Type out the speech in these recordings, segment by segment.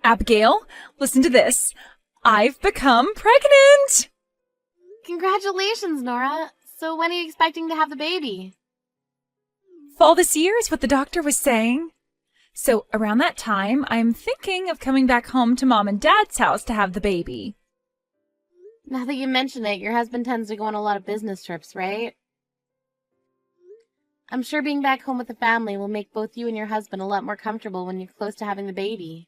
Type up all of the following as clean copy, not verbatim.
Abigail, listen to this. I've become pregnant! Congratulations, Nora. So when are you expecting to have the baby? Fall this year is what the doctor was saying. So around that time, I'm thinking of coming back home to Mom and Dad's house to have the baby. Now that you mention it, your husband tends to go on a lot of business trips, right? I'm sure being back home with the family will make both you and your husband a lot more comfortable when you're close to having the baby.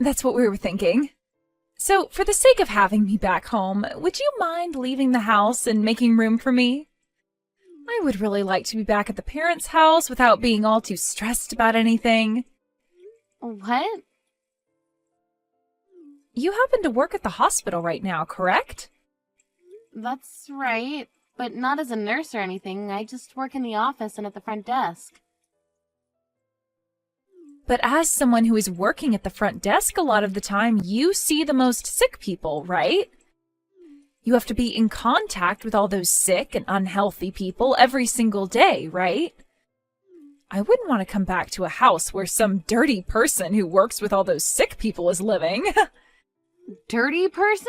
That's what we were thinking. So, for the sake of having me back home, would you mind leaving the house and making room for me? I would really like to be back at the parents' house without being all too stressed about anything. What? You happen to work at the hospital right now, correct? That's right, but not as a nurse or anything. I just work in the office and at the front desk. But as someone who is working at the front desk a lot of the time, you see the most sick people, right? You have to be in contact with all those sick and unhealthy people every single day, right? I wouldn't want to come back to a house where some dirty person who works with all those sick people is living. Dirty person?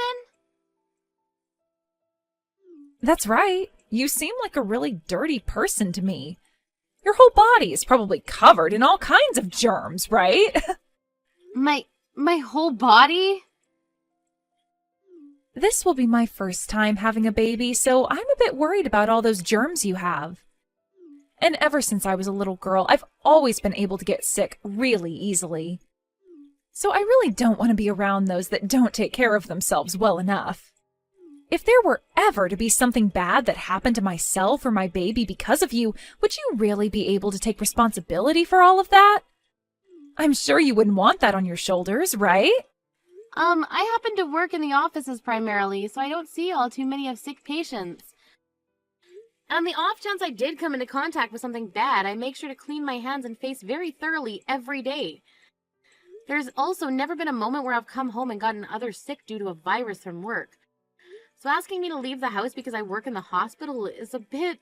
That's right. You seem like a really dirty person to me. Your whole body is probably covered in all kinds of germs, right? My whole body? This will be my first time having a baby, so I'm a bit worried about all those germs you have. And ever since I was a little girl, I've always been able to get sick really easily. So I really don't want to be around those that don't take care of themselves well enough. If there were ever to be something bad that happened to myself or my baby because of you, would you really be able to take responsibility for all of that? I'm sure you wouldn't want that on your shoulders, right? I happen to work in the offices primarily, so I don't see all too many of sick patients. On the off chance I did come into contact with something bad, I make sure to clean my hands and face very thoroughly every day. There's also never been a moment where I've come home and gotten others sick due to a virus from work. So asking me to leave the house because I work in the hospital is a bit...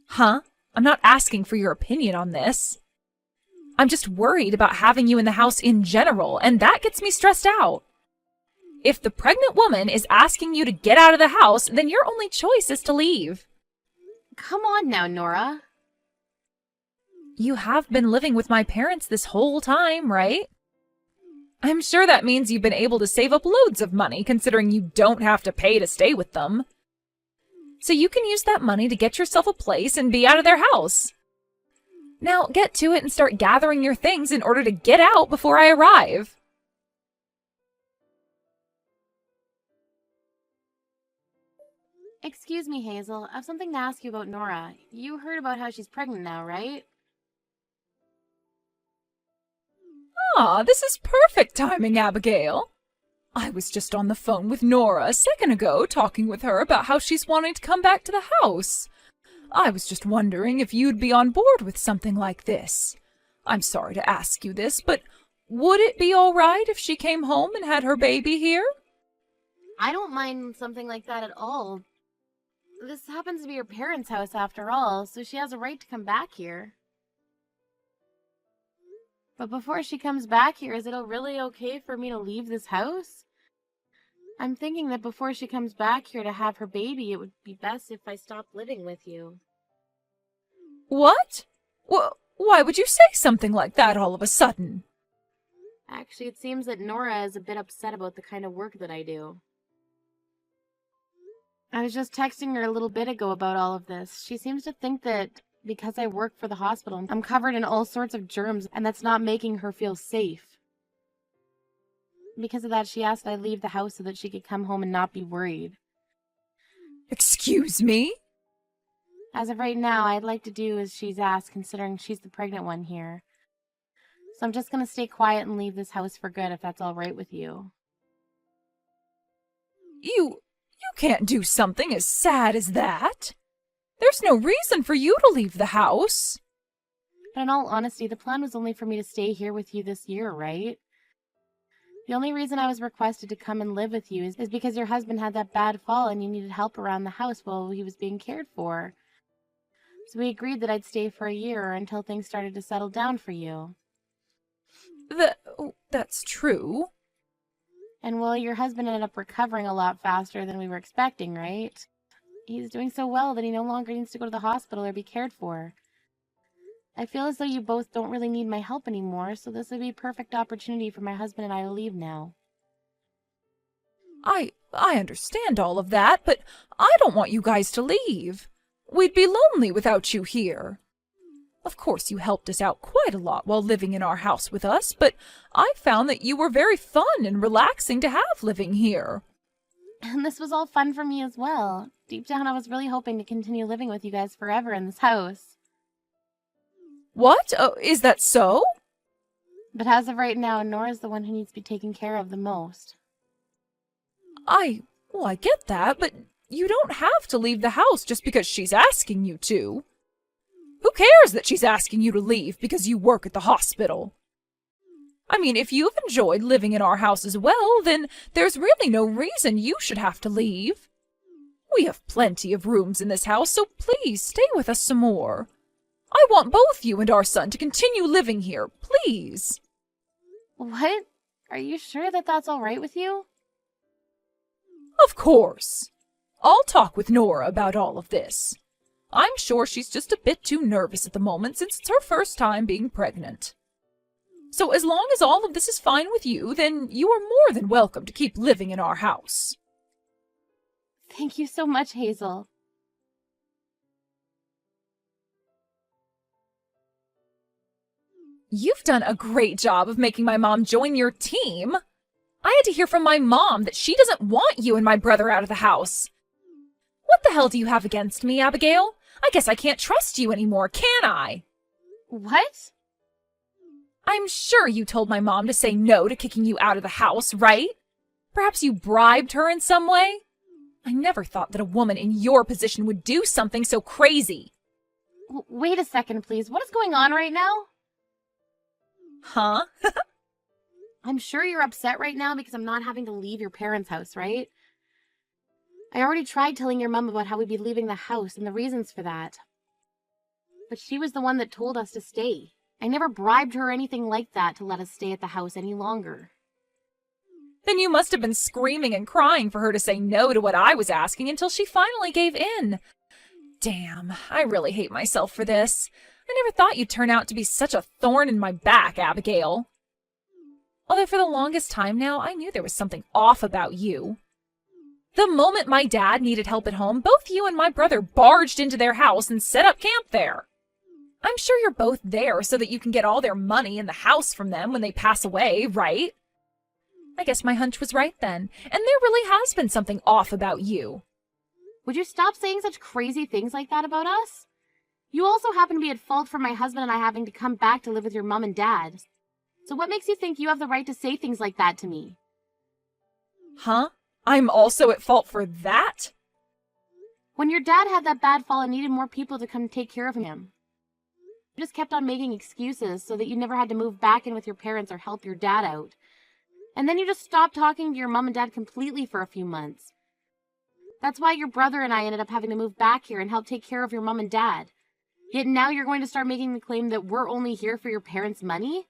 Huh? I'm not asking for your opinion on this. I'm just worried about having you in the house in general, and that gets me stressed out. If the pregnant woman is asking you to get out of the house, then your only choice is to leave. Come on now, Nora. You have been living with my parents this whole time, right? I'm sure that means you've been able to save up loads of money, considering you don't have to pay to stay with them. So you can use that money to get yourself a place and be out of their house. Now get to it and start gathering your things in order to get out before I arrive. Excuse me, Hazel. I have something to ask you about Nora. You heard about how she's pregnant now, right? Ah, this is perfect timing, Abigail. I was just on the phone with Nora a second ago, talking with her about how she's wanting to come back to the house. I was just wondering if you'd be on board with something like this. I'm sorry to ask you this, but would it be all right if she came home and had her baby here? I don't mind something like that at all. This happens to be her parents' house after all, so she has a right to come back here. But before she comes back here, is it really okay for me to leave this house? I'm thinking that before she comes back here to have her baby, it would be best if I stopped living with you. What? Why would you say something like that all of a sudden? Actually, it seems that Nora is a bit upset about the kind of work that I do. I was just texting her a little bit ago about all of this. She seems to think that because I work for the hospital, I'm covered in all sorts of germs, and that's not making her feel safe. Because of that, she asked that I leave the house so that she could come home and not be worried. Excuse me? As of right now, I'd like to do as she's asked, considering she's the pregnant one here. So I'm just going to stay quiet and leave this house for good, if that's all right with you. You can't do something as sad as that. There's no reason for you to leave the house. But in all honesty, the plan was only for me to stay here with you this year, right? The only reason I was requested to come and live with you is because your husband had that bad fall and you needed help around the house while he was being cared for. So we agreed that I'd stay for a year or until things started to settle down for you. That's true. And well, your husband ended up recovering a lot faster than we were expecting, right? He's doing so well that he no longer needs to go to the hospital or be cared for. I feel as though you both don't really need my help anymore, so this would be a perfect opportunity for my husband and I to leave now. I understand all of that, but I don't want you guys to leave. We'd be lonely without you here. Of course, you helped us out quite a lot while living in our house with us, but I found that you were very fun and relaxing to have living here. And this was all fun for me as well. Deep down, I was really hoping to continue living with you guys forever in this house. What? Is that so? But as of right now, Nora's the one who needs to be taken care of the most. I get that, but you don't have to leave the house just because she's asking you to. Who cares that she's asking you to leave because you work at the hospital? I mean, if you've enjoyed living in our house as well, then there's really no reason you should have to leave. We have plenty of rooms in this house, so please stay with us some more. I want both you and our son to continue living here, please. What? Are you sure that that's all right with you? Of course. I'll talk with Nora about all of this. I'm sure she's just a bit too nervous at the moment since it's her first time being pregnant. So as long as all of this is fine with you, then you are more than welcome to keep living in our house. Thank you so much, Hazel. You've done a great job of making my mom join your team. I had to hear from my mom that she doesn't want you and my brother out of the house. What the hell do you have against me, Abigail? I guess I can't trust you anymore, can I? What? I'm sure you told my mom to say no to kicking you out of the house, right? Perhaps you bribed her in some way? I never thought that a woman in your position would do something so crazy. Wait a second, please. What is going on right now? Huh? I'm sure you're upset right now because I'm not having to leave your parents' house, right? I already tried telling your mom about how we'd be leaving the house and the reasons for that. But she was the one that told us to stay. I never bribed her or anything like that to let us stay at the house any longer. Then you must have been screaming and crying for her to say no to what I was asking until she finally gave in. Damn, I really hate myself for this. I never thought you'd turn out to be such a thorn in my back, Abigail. Although for the longest time now, I knew there was something off about you. The moment my dad needed help at home, both you and my brother barged into their house and set up camp there. I'm sure you're both there so that you can get all their money in the house from them when they pass away, right? I guess my hunch was right then, and there really has been something off about you. Would you stop saying such crazy things like that about us? You also happen to be at fault for my husband and I having to come back to live with your mom and dad. So what makes you think you have the right to say things like that to me? Huh? I'm also at fault for that? When your dad had that bad fall and needed more people to come take care of him, you just kept on making excuses so that you never had to move back in with your parents or help your dad out. And then you just stopped talking to your mom and dad completely for a few months. That's why your brother and I ended up having to move back here and help take care of your mom and dad. Yet now you're going to start making the claim that we're only here for your parents' money?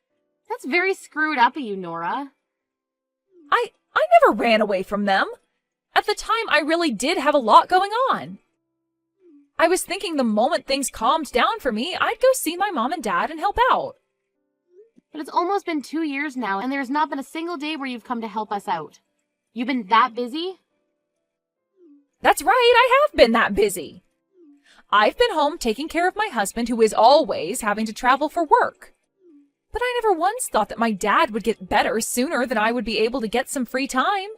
That's very screwed up of you, Nora. I never ran away from them. At the time, I really did have a lot going on. I was thinking the moment things calmed down for me, I'd go see my mom and dad and help out. But it's almost been 2 years now, and there's not been a single day where you've come to help us out. You've been that busy? That's right, I have been that busy. I've been home taking care of my husband, who is always having to travel for work. But I never once thought that my dad would get better sooner than I would be able to get some free time.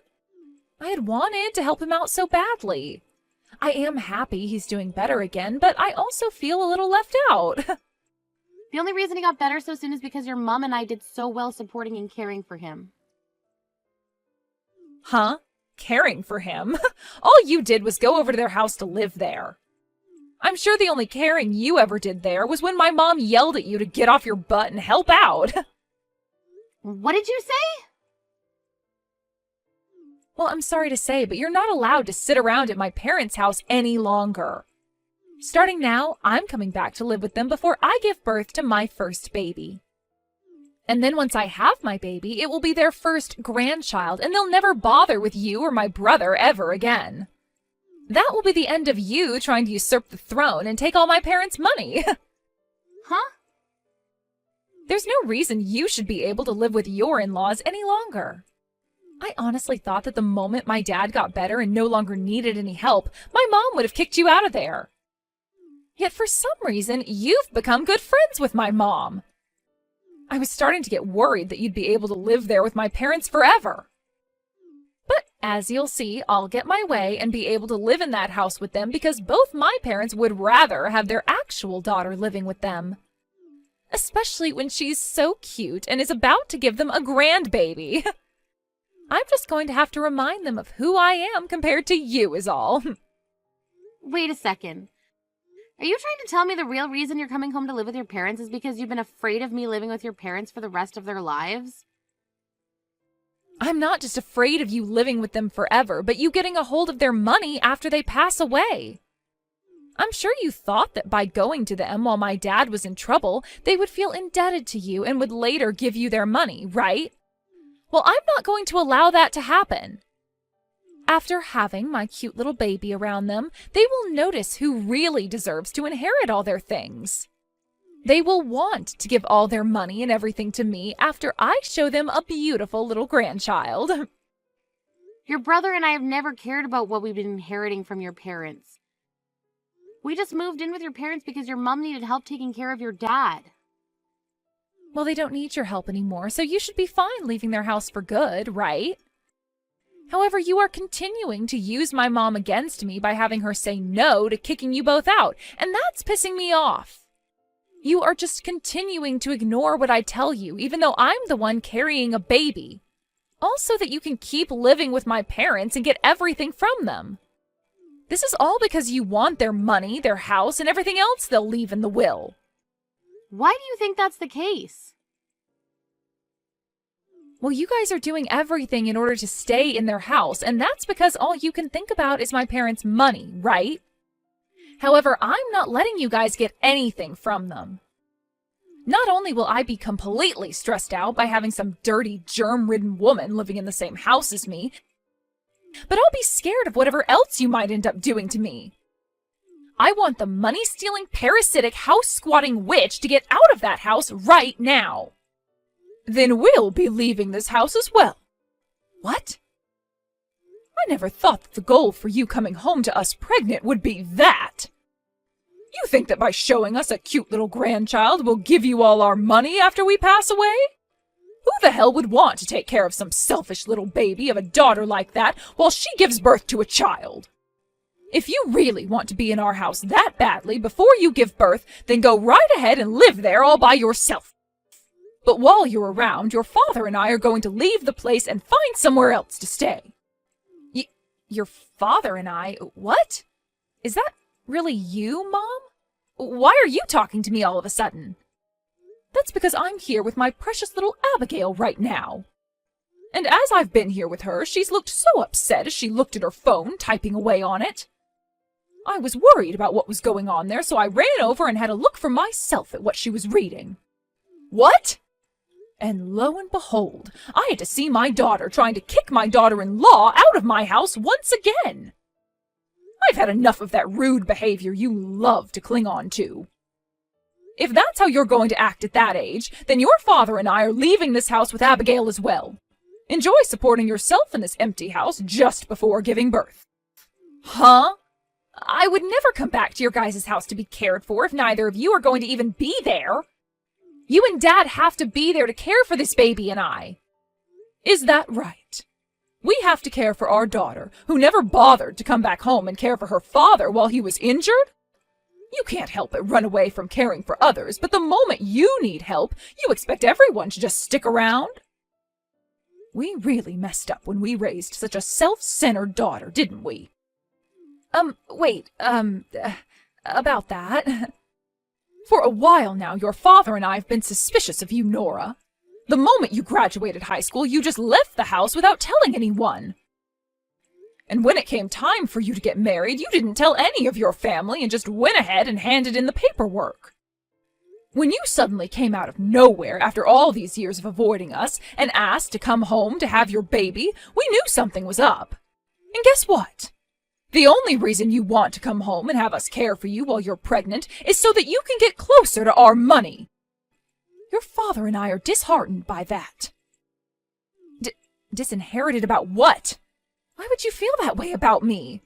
I had wanted to help him out so badly. I am happy he's doing better again, but I also feel a little left out. The only reason he got better so soon is because your mom and I did so well supporting and caring for him. Huh? Caring for him? All you did was go over to their house to live there. I'm sure the only caring you ever did there was when my mom yelled at you to get off your butt and help out. What did you say? Well, I'm sorry to say, but you're not allowed to sit around at my parents' house any longer. Starting now, I'm coming back to live with them before I give birth to my first baby. And then once I have my baby, it will be their first grandchild, and they'll never bother with you or my brother ever again. That will be the end of you trying to usurp the throne and take all my parents' money. Huh? There's no reason you should be able to live with your in-laws any longer. I honestly thought that the moment my dad got better and no longer needed any help, my mom would have kicked you out of there. Yet for some reason, you've become good friends with my mom. I was starting to get worried that you'd be able to live there with my parents forever. But as you'll see, I'll get my way and be able to live in that house with them because both my parents would rather have their actual daughter living with them. Especially when she's so cute and is about to give them a grandbaby. I'm just going to have to remind them of who I am compared to you is all. Wait a second. Are you trying to tell me the real reason you're coming home to live with your parents is because you've been afraid of me living with your parents for the rest of their lives? I'm not just afraid of you living with them forever, but you getting a hold of their money after they pass away. I'm sure you thought that by going to them while my dad was in trouble, they would feel indebted to you and would later give you their money, right? Well, I'm not going to allow that to happen. After having my cute little baby around them, they will notice who really deserves to inherit all their things. They will want to give all their money and everything to me after I show them a beautiful little grandchild. Your brother and I have never cared about what we've been inheriting from your parents. We just moved in with your parents because your mom needed help taking care of your dad. Well, they don't need your help anymore, so you should be fine leaving their house for good, right? However, you are continuing to use my mom against me by having her say no to kicking you both out, and that's pissing me off. You are just continuing to ignore what I tell you, even though I'm the one carrying a baby. Also that you can keep living with my parents and get everything from them. This is all because you want their money, their house, and everything else they'll leave in the will. Why do you think that's the case? Well, you guys are doing everything in order to stay in their house, and that's because all you can think about is my parents' money, right? However, I'm not letting you guys get anything from them. Not only will I be completely stressed out by having some dirty, germ-ridden woman living in the same house as me, but I'll be scared of whatever else you might end up doing to me. I want the money-stealing, parasitic, house-squatting witch to get out of that house right now. Then we'll be leaving this house as well. What? I never thought that the goal for you coming home to us pregnant would be that. You think that by showing us a cute little grandchild we'll give you all our money after we pass away? Who the hell would want to take care of some selfish little baby of a daughter like that while she gives birth to a child? If you really want to be in our house that badly before you give birth, then go right ahead and live there all by yourself. But while you're around, your father and I are going to leave the place and find somewhere else to stay. Your father and I? What? Is that really you, Mom? Why are you talking to me all of a sudden? That's because I'm here with my precious little Abigail right now. And as I've been here with her, she's looked so upset as she looked at her phone, typing away on it. I was worried about what was going on there, so I ran over and had a look for myself at what she was reading. What? And lo and behold, I had to see my daughter trying to kick my daughter-in-law out of my house once again. I've had enough of that rude behavior you love to cling on to. If that's how you're going to act at that age, then your father and I are leaving this house with Abigail as well. Enjoy supporting yourself in this empty house just before giving birth. Huh? I would never come back to your guys' house to be cared for if neither of you are going to even be there. You and Dad have to be there to care for this baby and I. Is that right? We have to care for our daughter, who never bothered to come back home and care for her father while he was injured? You can't help but run away from caring for others, but the moment you need help, you expect everyone to just stick around? We really messed up when we raised such a self-centered daughter, didn't we? About that. For a while now, your father and I have been suspicious of you, Nora. The moment you graduated high school, you just left the house without telling anyone. And when it came time for you to get married, you didn't tell any of your family and just went ahead and handed in the paperwork. When you suddenly came out of nowhere after all these years of avoiding us and asked to come home to have your baby, we knew something was up. And guess what? The only reason you want to come home and have us care for you while you're pregnant is so that you can get closer to our money. Your father and I are disheartened by that. Disinherited about what? Why would you feel that way about me?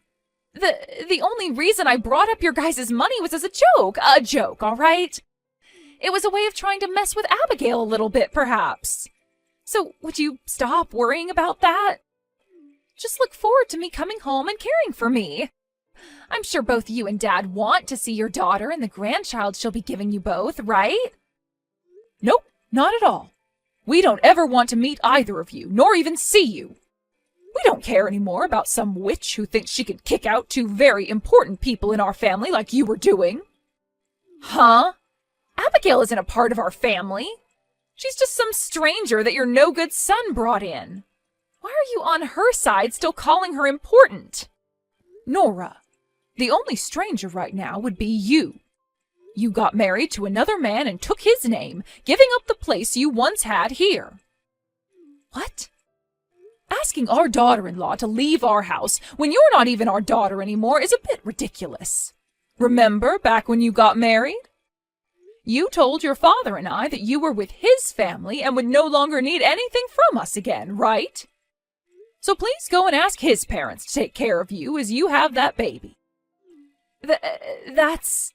The only reason I brought up your guys' money was as a joke, all right? It was a way of trying to mess with Abigail a little bit, perhaps. So would you stop worrying about that? Just look forward to me coming home and caring for me. I'm sure both you and Dad want to see your daughter and the grandchild she'll be giving you both, right? Nope, not at all. We don't ever want to meet either of you, nor even see you. We don't care anymore about some witch who thinks she could kick out two very important people in our family like you were doing. Huh? Abigail isn't a part of our family. She's just some stranger that your no-good son brought in. Why are you on her side still calling her important? Nora, the only stranger right now would be you. You got married to another man and took his name, giving up the place you once had here. What? Asking our daughter-in-law to leave our house when you're not even our daughter anymore is a bit ridiculous. Remember back when you got married? You told your father and I that you were with his family and would no longer need anything from us again, right? So please go and ask his parents to take care of you as you have that baby. That's...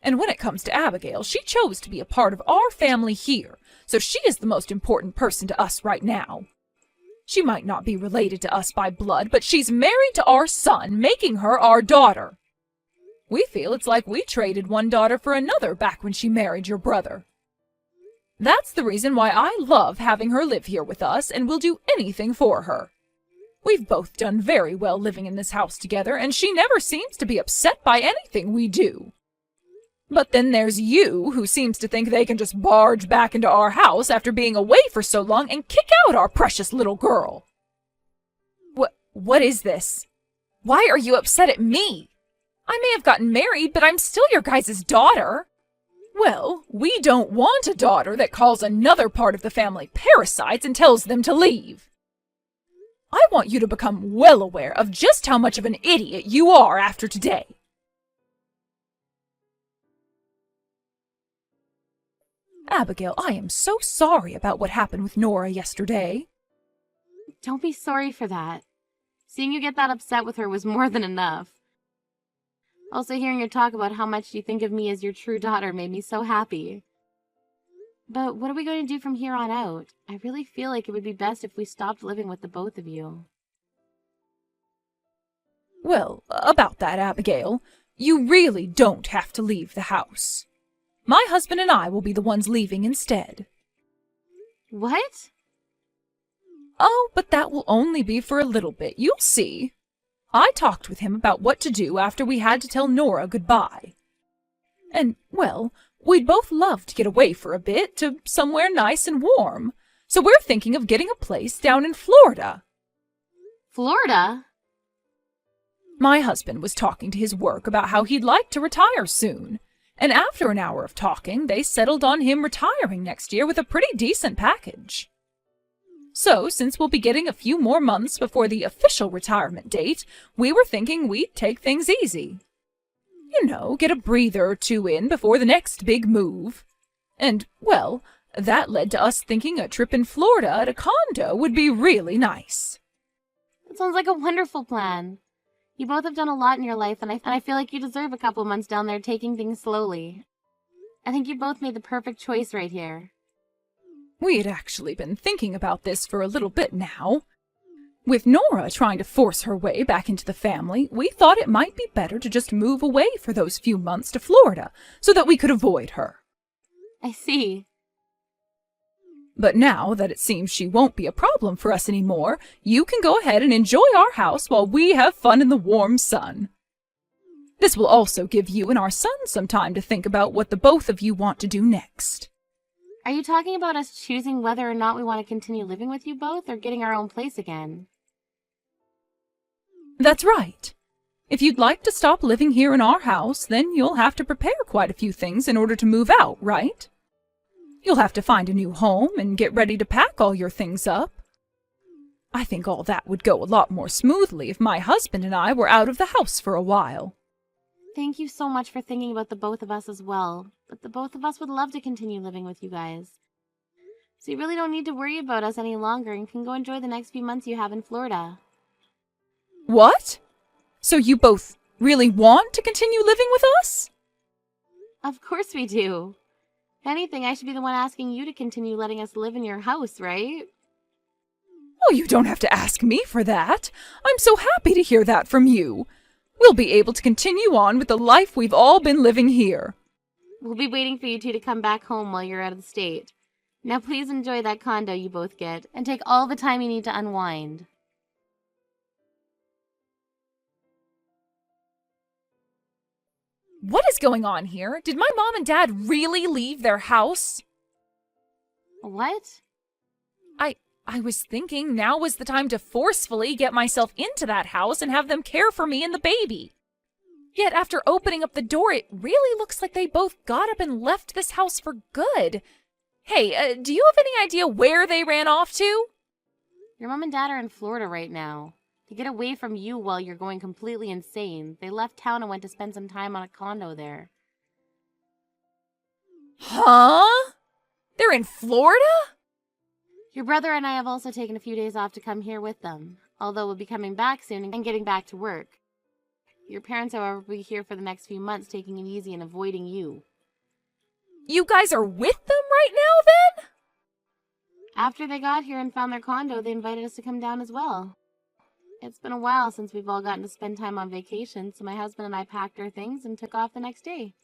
And when it comes to Abigail, she chose to be a part of our family here, so she is the most important person to us right now. She might not be related to us by blood, but she's married to our son, making her our daughter. We feel it's like we traded one daughter for another back when she married your brother. That's the reason why I love having her live here with us and will do anything for her. We've both done very well living in this house together, and she never seems to be upset by anything we do. But then there's you, who seems to think they can just barge back into our house after being away for so long and kick out our precious little girl. What is this? Why are you upset at me? I may have gotten married, but I'm still your guys' daughter. Well, we don't want a daughter that calls another part of the family parasites and tells them to leave. I want you to become well aware of just how much of an idiot you are after today. Abigail, I am so sorry about what happened with Nora yesterday. Don't be sorry for that. Seeing you get that upset with her was more than enough. Also, hearing her talk about how much you think of me as your true daughter made me so happy. But what are we going to do from here on out? I really feel like it would be best if we stopped living with the both of you. Well, about that, Abigail, you really don't have to leave the house. My husband and I will be the ones leaving instead. What? Oh, but that will only be for a little bit. You'll see. I talked with him about what to do after we had to tell Nora goodbye. And, well, we'd both love to get away for a bit to somewhere nice and warm. So we're thinking of getting a place down in Florida. Florida? My husband was talking to his work about how he'd like to retire soon. And after an hour of talking, they settled on him retiring next year with a pretty decent package. So, since we'll be getting a few more months before the official retirement date, we were thinking we'd take things easy. You know, get a breather or two in before the next big move. And, well, that led to us thinking a trip in Florida at a condo would be really nice. That sounds like a wonderful plan. You both have done a lot in your life, and I feel like you deserve a couple months down there taking things slowly. I think you both made the perfect choice right here. We had actually been thinking about this for a little bit now. With Nora trying to force her way back into the family, we thought it might be better to just move away for those few months to Florida so that we could avoid her. I see. But now that it seems she won't be a problem for us anymore, you can go ahead and enjoy our house while we have fun in the warm sun. This will also give you and our son some time to think about what the both of you want to do next. Are you talking about us choosing whether or not we want to continue living with you both or getting our own place again? That's right. If you'd like to stop living here in our house, then you'll have to prepare quite a few things in order to move out, right? You'll have to find a new home and get ready to pack all your things up. I think all that would go a lot more smoothly if my husband and I were out of the house for a while. Thank you so much for thinking about the both of us as well, but the both of us would love to continue living with you guys. So you really don't need to worry about us any longer and can go enjoy the next few months you have in Florida. What? So you both really want to continue living with us? Of course we do. If anything, I should be the one asking you to continue letting us live in your house, right? Oh, you don't have to ask me for that. I'm so happy to hear that from you. We'll be able to continue on with the life we've all been living here. We'll be waiting for you two to come back home while you're out of the state. Now please enjoy that condo you both get, and take all the time you need to unwind. What is going on here? Did my mom and dad really leave their house? What? I was thinking now was the time to forcefully get myself into that house and have them care for me and the baby. Yet after opening up the door, it really looks like they both got up and left this house for good. Hey, do you have any idea where they ran off to? Your mom and dad are in Florida right now. To get away from you while you're going completely insane, they left town and went to spend some time on a condo there. Huh? They're in Florida? Your brother and I have also taken a few days off to come here with them, although we'll be coming back soon and getting back to work. Your parents, however, will be here for the next few months, taking it easy and avoiding you. You guys are with them right now, then? After they got here and found their condo, they invited us to come down as well. It's been a while since we've all gotten to spend time on vacation, so my husband and I packed our things and took off the next day.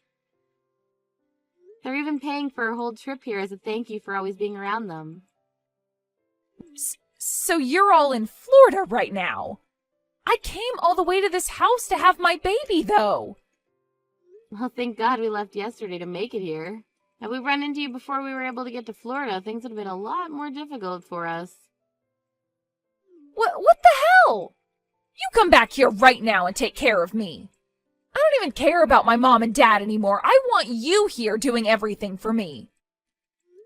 They're even paying for a whole trip here as a thank you for always being around them. So you're all in Florida right now? I came all the way to this house to have my baby, though. Well, thank God we left yesterday to make it here. Had we run into you before we were able to get to Florida, things would have been a lot more difficult for us. What the hell? You come back here right now and take care of me. I don't even care about my mom and dad anymore. I want you here doing everything for me.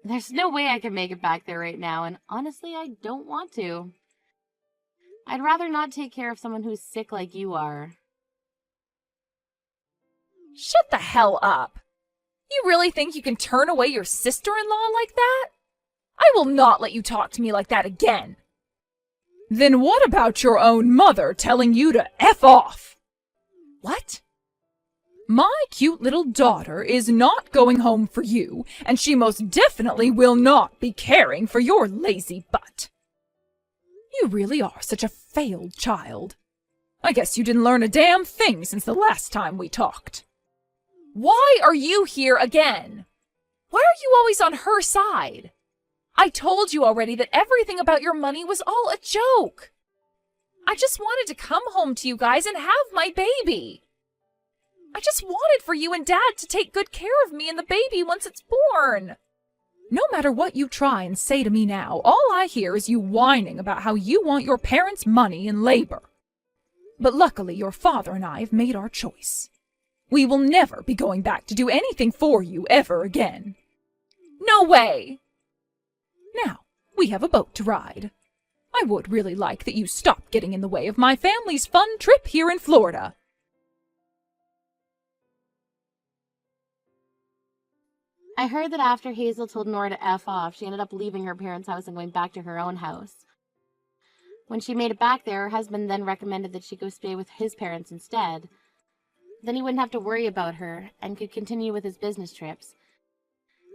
There's no way I can make it back there right now, and honestly, I don't want to. I'd rather not take care of someone who's sick like you are. Shut the hell up. You really think you can turn away your sister-in-law like that? I will not let you talk to me like that again. Then what about your own mother telling you to F off? What? My cute little daughter is not going home for you, and she most definitely will not be caring for your lazy butt. You really are such a failed child. I guess you didn't learn a damn thing since the last time we talked. Why are you here again? Why are you always on her side? I told you already that everything about your money was all a joke. I just wanted to come home to you guys and have my baby. I just wanted for you and Dad to take good care of me and the baby once it's born. No matter what you try and say to me now, all I hear is you whining about how you want your parents' money and labor. But luckily, your father and I have made our choice. We will never be going back to do anything for you ever again. No way! Now, we have a boat to ride. I would really like that you stop getting in the way of my family's fun trip here in Florida. I heard that after Hazel told Nora to F off, she ended up leaving her parents' house and going back to her own house. When she made it back there, her husband then recommended that she go stay with his parents instead. Then he wouldn't have to worry about her and could continue with his business trips.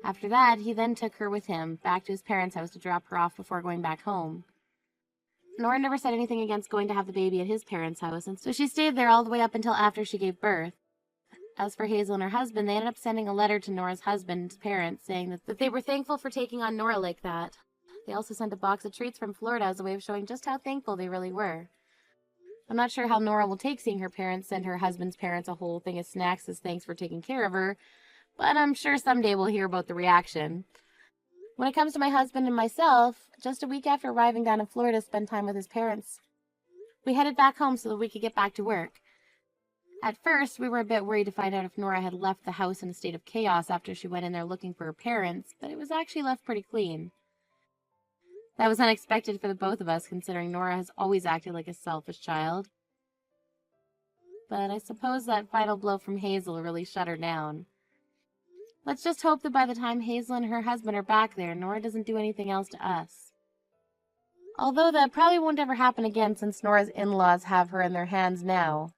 After that, he then took her with him back to his parents' house to drop her off before going back home. Nora never said anything against going to have the baby at his parents' house, and so she stayed there all the way up until after she gave birth. As for Hazel and her husband, they ended up sending a letter to Nora's husband's parents saying that they were thankful for taking on Nora like that. They also sent a box of treats from Florida as a way of showing just how thankful they really were. I'm not sure how Nora will take seeing her parents send her husband's parents a whole thing of snacks as thanks for taking care of her, but I'm sure someday we'll hear about the reaction. When it comes to my husband and myself, just a week after arriving down in Florida to spend time with his parents, we headed back home so that we could get back to work. At first, we were a bit worried to find out if Nora had left the house in a state of chaos after she went in there looking for her parents, but it was actually left pretty clean. That was unexpected for the both of us, considering Nora has always acted like a selfish child. But I suppose that final blow from Hazel really shut her down. Let's just hope that by the time Hazel and her husband are back there, Nora doesn't do anything else to us. Although that probably won't ever happen again since Nora's in-laws have her in their hands now.